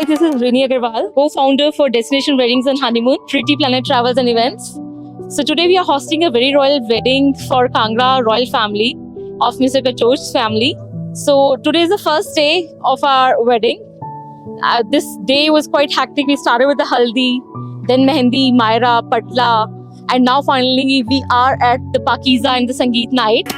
Hi, this is Rini Agarwal, co-founder for Destination Weddings and Honeymoon, Pretty Planet Travels and Events. So today we are hosting a very royal wedding for Kangra royal family of Mr. Katoch's family. So today is the first day of our wedding. This day was quite hectic. We started with the haldi, then mehendi, Maira, patla, and now finally we are at the Pakiza and the Sangeet night.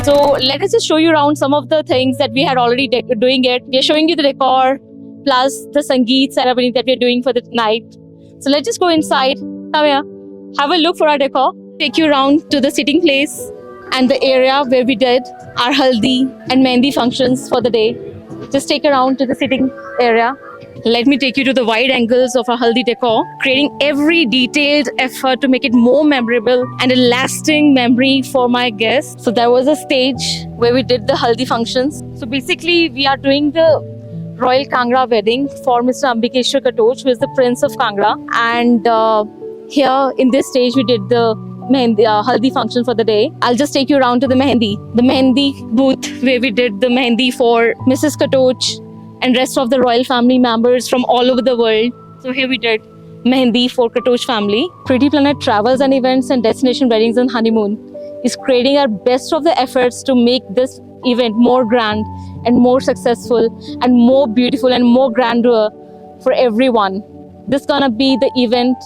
So let us just show you around some of the things that we had already doing it. We are showing you the decor plus the Sangeet ceremony that we are doing for the night. So let's just go inside. Come here. Have a look for our decor. Take you around to the sitting place and the area where we did our haldi and mehndi functions for the day. Just take around to the sitting area. Let me take you to the wide angles of our haldi decor, creating every detailed effort to make it more memorable and a lasting memory for my guests. So there was a stage where we did the haldi functions. So basically we are doing the Royal Kangra wedding for Mr. Ambikeshwar Katoch, who is the Prince of Kangra. And here in this stage we did the mehendi, haldi function for the day. I'll just take you around to the mehendi booth where we did the mehendi for Mrs. Katoch and rest of the royal family members from all over the world. So here we did mehendi for Katoch family. Pretty Planet Travels and Events and Destination Weddings and Honeymoon is creating our best of the efforts to make this event more grand and more successful and more beautiful and more grandeur for everyone. This is gonna be the event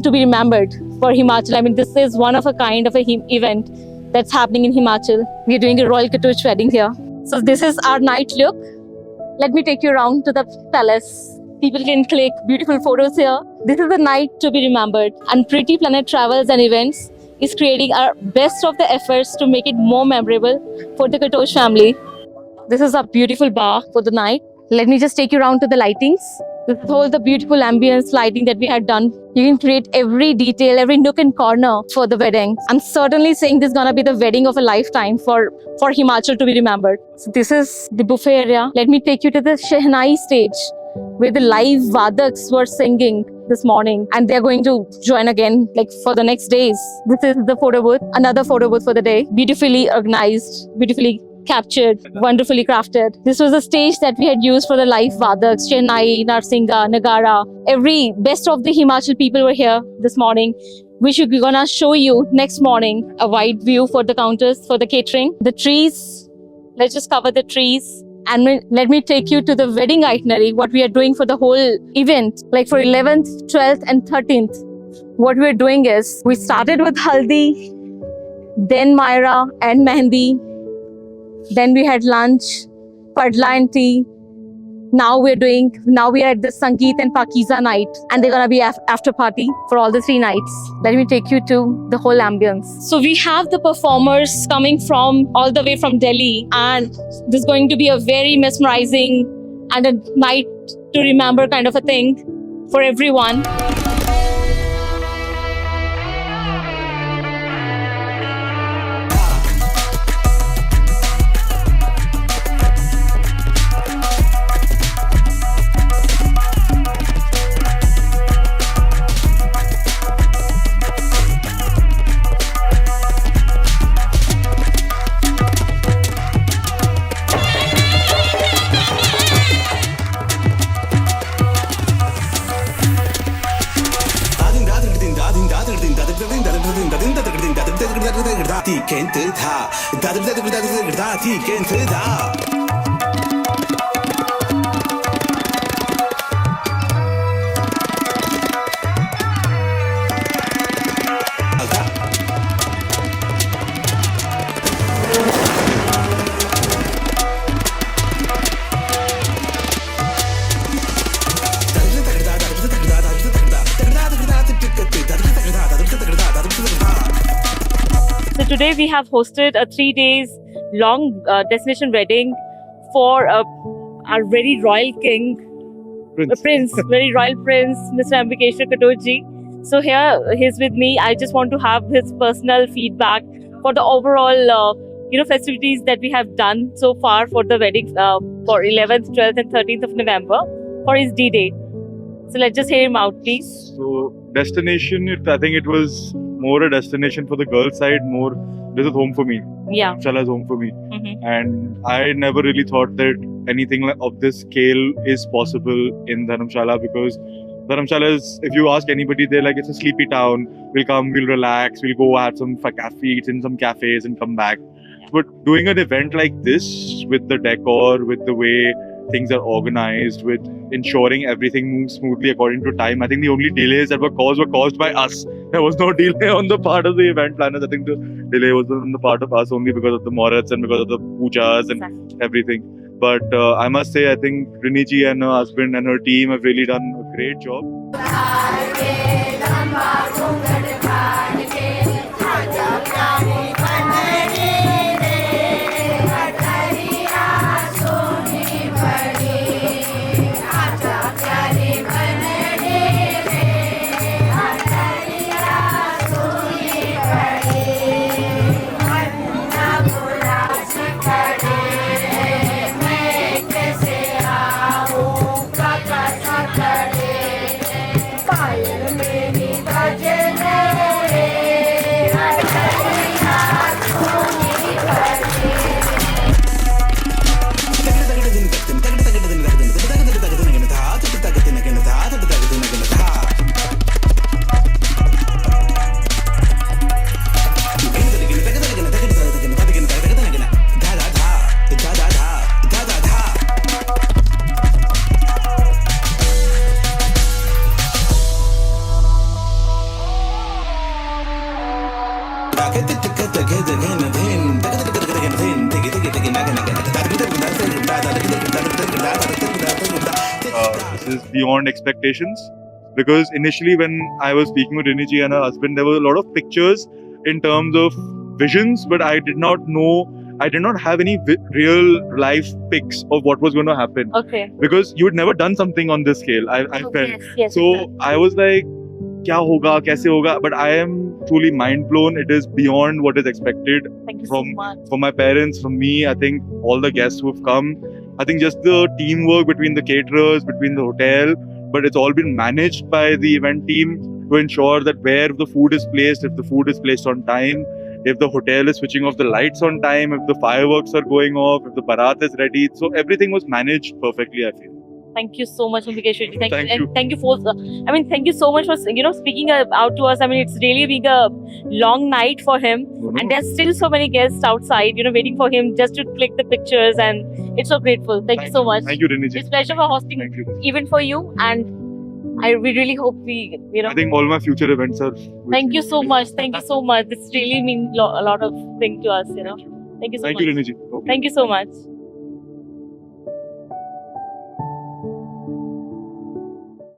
to be remembered for Himachal. This is one of a kind of a event that's happening in Himachal. We're doing a Royal Katoch wedding here. So this is our night look. Let me take you around to the palace. People can click beautiful photos here. This is the night to be remembered. And Pretty Planet Travels and Events is creating our best of the efforts to make it more memorable for the Katoch family. This is a beautiful bar for the night. Let me just take you around to the lightings. This is all the beautiful ambience lighting that we had done. You can create every detail, every nook and corner for the wedding. I'm certainly saying this is gonna be the wedding of a lifetime for Himachal to be remembered. So this is the buffet area. Let me take you to the Shehnai stage where the live Vadaks were singing this morning, and they're going to join again for the next days. This is the photo booth, another photo booth for the day. Beautifully organized, beautifully captured, wonderfully crafted. This was a stage that we had used for the live Vadaks, Shehnai, Narsinga, Nagara. Every best of the Himachal people were here this morning. We should be gonna show you next morning a wide view for the counters, for the catering. The trees, let's just cover the trees. And let me take you to the wedding itinerary, what we are doing for the whole event. Like for 11th, 12th and 13th, what we're doing is, we started with haldi, then Maira and mehendi, then we had lunch, padla and tea. Now we are at the Sangeet and Pakiza night, and they're gonna be after party for all the 3 nights. Let me take you to the whole ambience. So we have the performers coming from all the way from Delhi, and this is going to be a very mesmerizing and a night to remember kind of a thing for everyone. So today we have hosted a 3 days long destination wedding for our very royal king, very royal prince, Mr. Ambikeshwar Katoch ji. So here he's with me. I just want to have his personal feedback for the overall festivities that we have done so far for the wedding for 11th, 12th and 13th of November for his D-Day. So let's just hear him out, please. So destination, I think it was more a destination for the girls' side. More, this is home for me. Yeah. Dharamshala is home for me. Mm-hmm. And I never really thought that anything of this scale is possible in Dharamshala, because Dharamshala is, if you ask anybody, they're like, it's a sleepy town. We'll come, we'll relax, we'll go have some eat in some cafes and come back. But doing an event like this, with the decor, with the way things are organized, with ensuring everything moves smoothly according to time, I think the only delays that were caused by us. There was no delay on the part of the event planners. I think the delay was on the part of us only because of the Muhurats and because of the pujas and everything. But I must say, I think Rini ji and her husband and her team have really done a great job. This is beyond expectations, because initially when I was speaking with Rini ji and her husband, there were a lot of pictures in terms of visions, but I did not have any real life pics of what was going to happen. Okay. Because you had never done something on this scale, I felt. Yes, So I was like, kya hoga, kaise hoga? But I am truly mind blown. It is beyond what is expected Thank you so much. from my parents, from me. I think all the guests who've come. I think just the teamwork between the caterers, between the hotel, but it's all been managed by the event team to ensure that where the food is placed, if the food is placed on time, if the hotel is switching off the lights on time, if the fireworks are going off, if the barat is ready. So everything was managed perfectly, I feel. Thank you so much, Ambikeshwar. Thank you. And thank you for, thank you so much for, speaking out to us. I mean, it's really been a long night for him. And there's still so many guests outside, waiting for him just to click the pictures. And it's so grateful. Thank you so much. Thank you, Rini ji. It's a pleasure for hosting Thank you. even for you. And we really hope we, I think all my future events are. Thank you so much. Thank you so much. This really means a lot of thing to us, Thank you so Thank much. you, Rini ji. Okay. Thank you so much.